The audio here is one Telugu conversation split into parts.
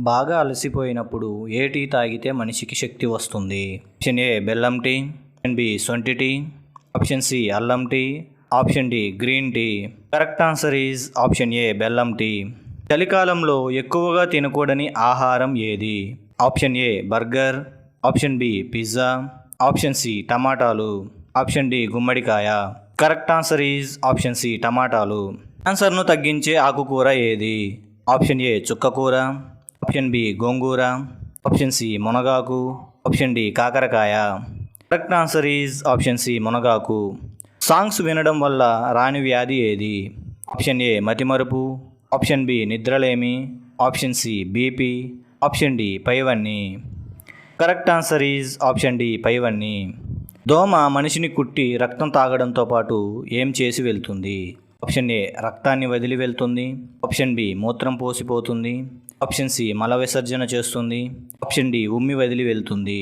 బాగా అలసిపోయినప్పుడు ఏ టీ తాగితే మనిషికి శక్తి వస్తుంది? ఆప్షన్ ఏ బెల్లం టీ, ఆప్షన్ బి సొంటి టీ, ఆప్షన్ సి అల్లం tea, option D green tea. Correct answer is option A బెల్లం టీ. చలికాలంలో ఎక్కువగా తినకూడని ఆహారం ఏది? Option A burger, option B pizza, option C టమాటాలు, ఆప్షన్ డి గుమ్మడికాయ. Correct answer is option C టమాటాలు. క్యాన్సర్ను తగ్గించే ఆకుకూర ఏది? ఆప్షన్ ఏ చుక్కకూర, ఆప్షన్ బి గోంగూర, ఆప్షన్ సి మునగాకు, ఆప్షన్ డి కాకరకాయ. Correct answer is option C మునగాకు. సాంగ్స్ వినడం వల్ల రాని వ్యాధి ఏది? ఆప్షన్ ఏ మతిమరుపు, ఆప్షన్ బి నిద్రలేమి, option C BP, option D పైవన్నీ. Correct answer is option D పైవన్నీ. దోమ మనిషిని కుట్టి రక్తం తాగడంతో పాటు ఏం చేసి వెళ్తుంది? ఆప్షన్ ఏ రక్తాన్ని వదిలి వెళ్తుంది, ఆప్షన్ బి మూత్రం పోసిపోతుంది, ఆప్షన్ సి మల విసర్జన చేస్తుంది, ఆప్షన్ డి ఉమ్మి వదిలి వెళ్తుంది.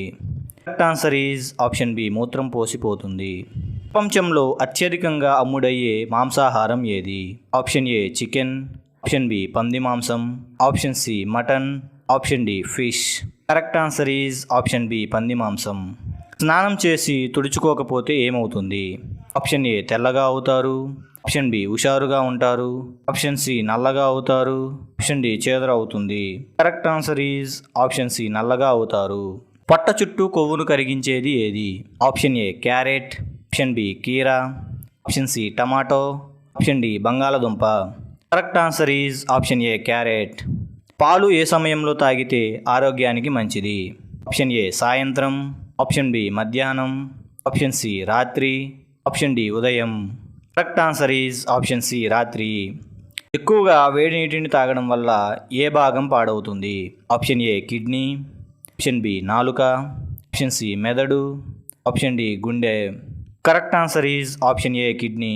Correct answer is option B మూత్రం పోసిపోతుంది. ప్రపంచంలో అత్యధికంగా అమ్ముడయ్యే మాంసాహారం ఏది? Option A chicken, option B పంది మాంసం, option C mutton, option D fish. Correct answer is option B పంది మాంసం. స్నానం చేసి తుడుచుకోకపోతే ఏమవుతుంది? ఆప్షన్ ఏ తెల్లగా అవుతారు, ఆప్షన్ బి హుషారుగా ఉంటారు, ఆప్షన్ సి నల్లగా అవుతారు, ఆప్షన్ డి చేదర అవుతుంది. Correct answer is option C నల్లగా అవుతారు. పొట్ట చుట్టూ కొవ్వును కరిగించేది ఏది? Option A carrot, option B కీరా, option C tomato, option D బంగాళదుంప. Correct answer is option A carrot. పాలు ఏ సమయంలో తాగితే ఆరోగ్యానికి మంచిది? ఆప్షన్ ఏ సాయంత్రం, ఆప్షన్ బి మధ్యాహ్నం, ఆప్షన్ సి రాత్రి, ఆప్షన్ డి ఉదయం. Correct answer is option C రాత్రి. ఎక్కువగా వేడి నీటిని తాగడం వల్ల ఏ భాగం పాడవుతుంది? Option A kidney, option B నాలుక, ఆప్షన్ సి మెదడు, ఆప్షన్ డి గుండె. Correct answer is option A kidney.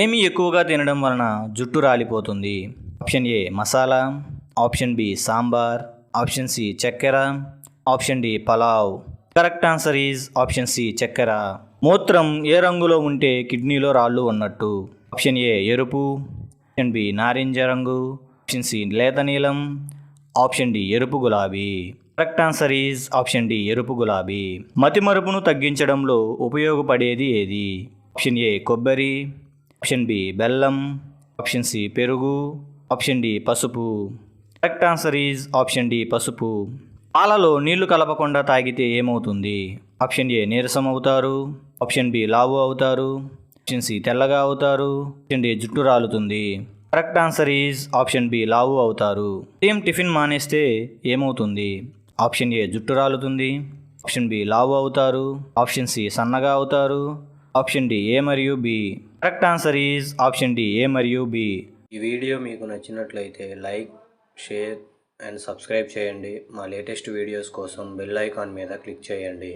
ఏమి ఎక్కువగా తినడం వలన జుట్టు రాలిపోతుంది? Option A masala, option B sambar, option C చక్కెర, option D pulao. Correct answer is option C చక్కెర. మూత్రం ఏ రంగులో ఉంటే కిడ్నీలో రాళ్ళు ఉన్నట్టు? ఆప్షన్ ఏ ఎరుపు, ఆప్షన్ బి నారింజ రంగు, ఆప్షన్ సి లేత నీలం, ఆప్షన్ డి ఎరుపు గులాబీ. Correct answer is option D ఎరుపు గులాబీ. మతిమరుపును తగ్గించడంలో ఉపయోగపడేది ఏది? ఆప్షన్ ఏ కొబ్బరి, ఆప్షన్ బి బెల్లం, ఆప్షన్ సి పెరుగు, ఆప్షన్ డి పసుపు. Correct answer is option D పసుపు. పాలలో నీళ్లు కలపకుండా తాగితే ఏమవుతుంది? ఆప్షన్ ఏ నీరసం అవుతారు, ఆప్షన్ బి లావు అవుతారు, ఆప్షన్ సి తెల్లగా అవుతారు, ఆప్షన్ డి జుట్టు రాలుతుంది. Correct answer is option B లావు అవుతారు. ఉదయం టిఫిన్ మానేస్తే ఏమవుతుంది? ఆప్షన్ ఏ జుట్టు రాలుతుంది, ఆప్షన్ బి లావు అవుతారు, ఆప్షన్ సి సన్నగా అవుతారు, ఆప్షన్ డి ఏ మరియు B. Correct answer is option D A మరియు బి. ఈ వీడియో మీకు నచ్చినట్లయితే లైక్, షేర్ అండ్ సబ్స్క్రైబ్ చేయండి. మా లేటెస్ట్ వీడియోస్ కోసం బెల్ ఐకాన్ మీద క్లిక్ చేయండి.